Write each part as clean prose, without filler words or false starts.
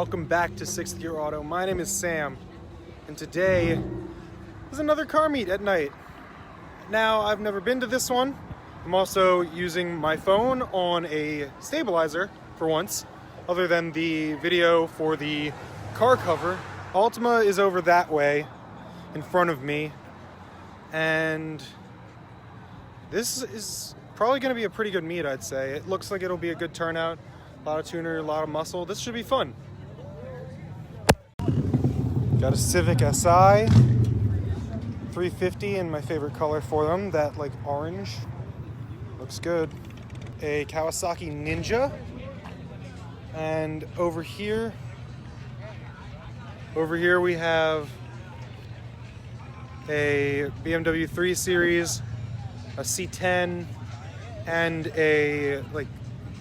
welcome back to 6th Gear Auto. My name is Sam, and today is another car meet at night. Now, I've never been to this one. I'm also using my phone on a stabilizer for once, other than the video for the car cover. Altima is over that way in front of me, and this is probably going to be a pretty good meet, I'd say. It looks like it'll be a good turnout. A lot of tuner, a lot of muscle. This should be fun. Got a Civic Si 350 in my favorite color for them, that like orange. Looks good. A Kawasaki Ninja. And over here we have a BMW 3 Series, a C10, and a like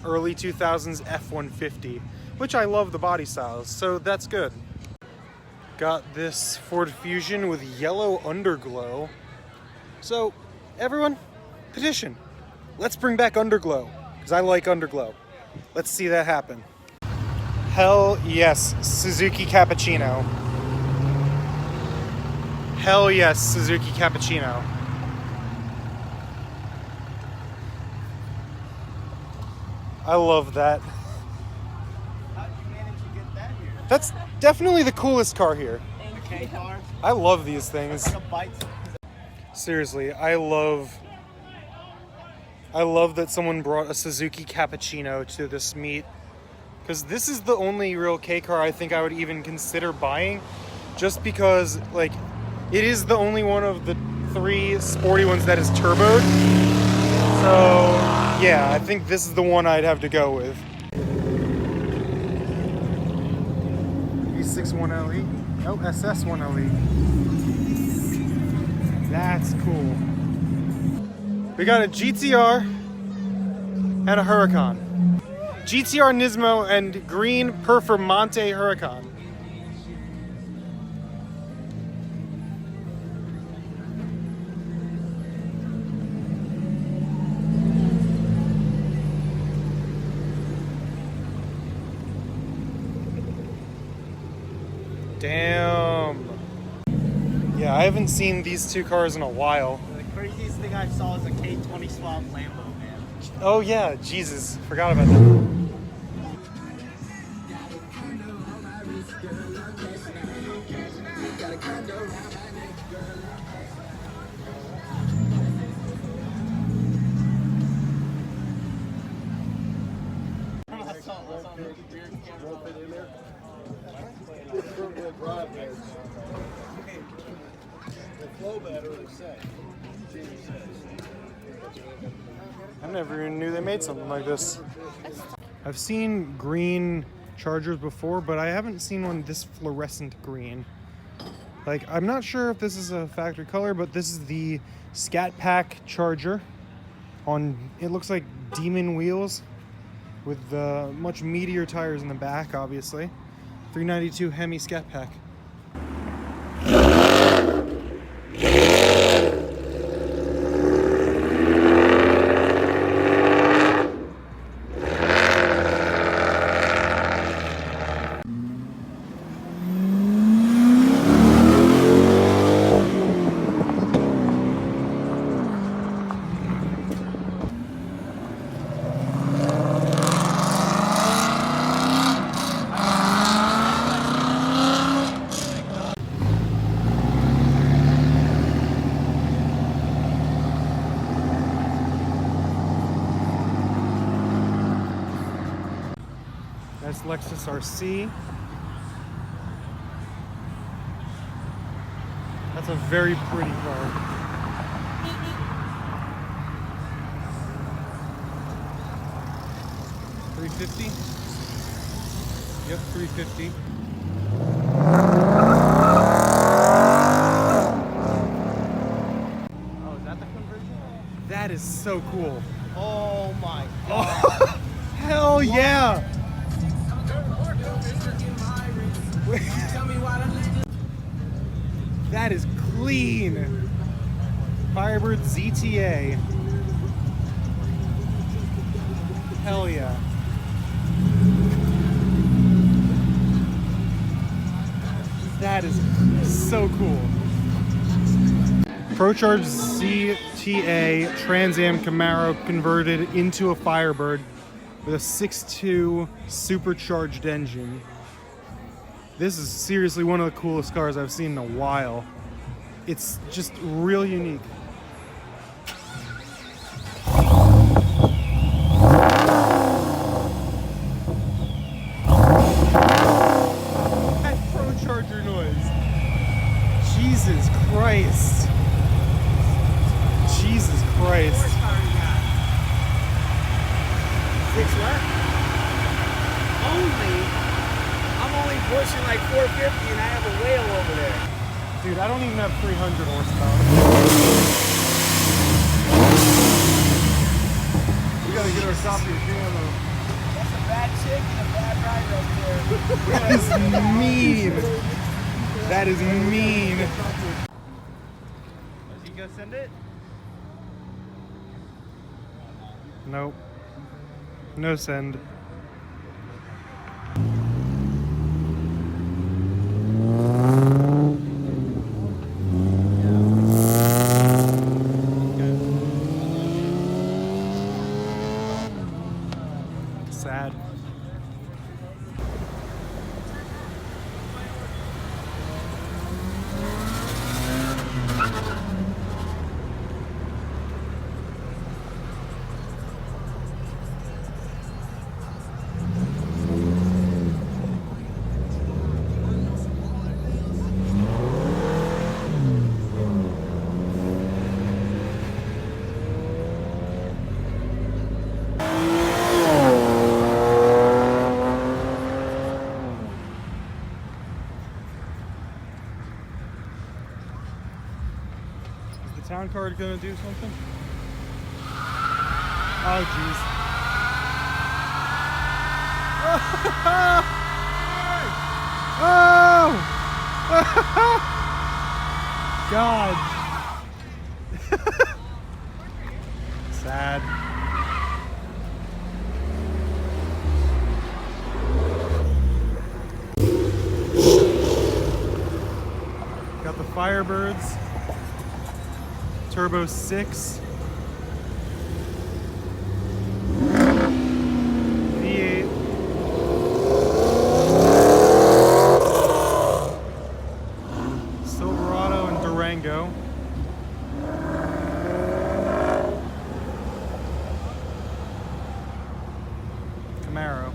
early 2000s F-150, which I love the body styles, so that's good. Got this Ford Fusion with yellow underglow. So everyone, petition. Let's bring back underglow, because I like underglow. Let's see that happen. Hell yes, Suzuki Cappuccino. Hell yes, Suzuki Cappuccino. I love that. How did you manage to get that here? That's definitely the coolest car here. The K car? I love these things. It's like a bike. Seriously, I love that someone brought a Suzuki Cappuccino to this meet, because this is the only real K car I think I would even consider buying, just because like it is the only one of the three sporty ones that is turboed. So yeah, I think this is the one I'd have to go with. V6 1LE. Oh, SS 1LE. That's cool. We got a GTR and a Huracan. GTR Nismo and green Performante Huracan. Damn. Yeah, I haven't seen these two cars in a while. The craziest thing I saw is a K20 swap Lambo, man. Oh yeah, Jesus, forgot about that. I never even knew they made something like this. I've seen green Chargers before, but I haven't seen one this fluorescent green. Like, I'm not sure if this is a factory color, but this is the Scat Pack Charger on, it looks like Demon wheels with much meatier tires in the back, obviously. 392 Hemi Scat Pack. Nice Lexus RC. That's a very pretty car. $350? Yep, $350. Oh, is that the conversion? That is so cool. Oh my god. Oh, hell yeah! That is clean. Firebird ZTA. Hell yeah. That is so cool. ProCharge ZTA Trans Am Camaro converted into a Firebird with a 6.2 supercharged engine. This is seriously one of the coolest cars I've seen in a while. It's just real unique. That ProCharger noise. Jesus Christ. Jesus Christ. Six what? I'm only pushing like 450 and I have a whale over there. Dude, I don't even have 300 horsepower. We gotta get our copy of Jamo. That's a bad chick and a bad rider up there. That is mean. That is mean. Is he gonna send it? Nope. No send. Sad. Town card gonna do something? Oh jeez. Oh! God. Sad. Got the Firebirds. Turbo 6. V8. Silverado and Durango. Camaro.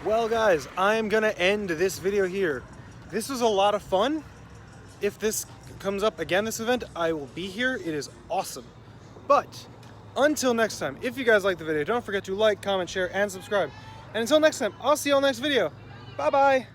Well guys, I'm gonna end this video here. This was a lot of fun. If this comes up again, this event, I will be here. It is awesome. But until next time, if you guys like the video, don't forget to like, comment, share, and subscribe. And until next time, I'll see you all next video. Bye-bye.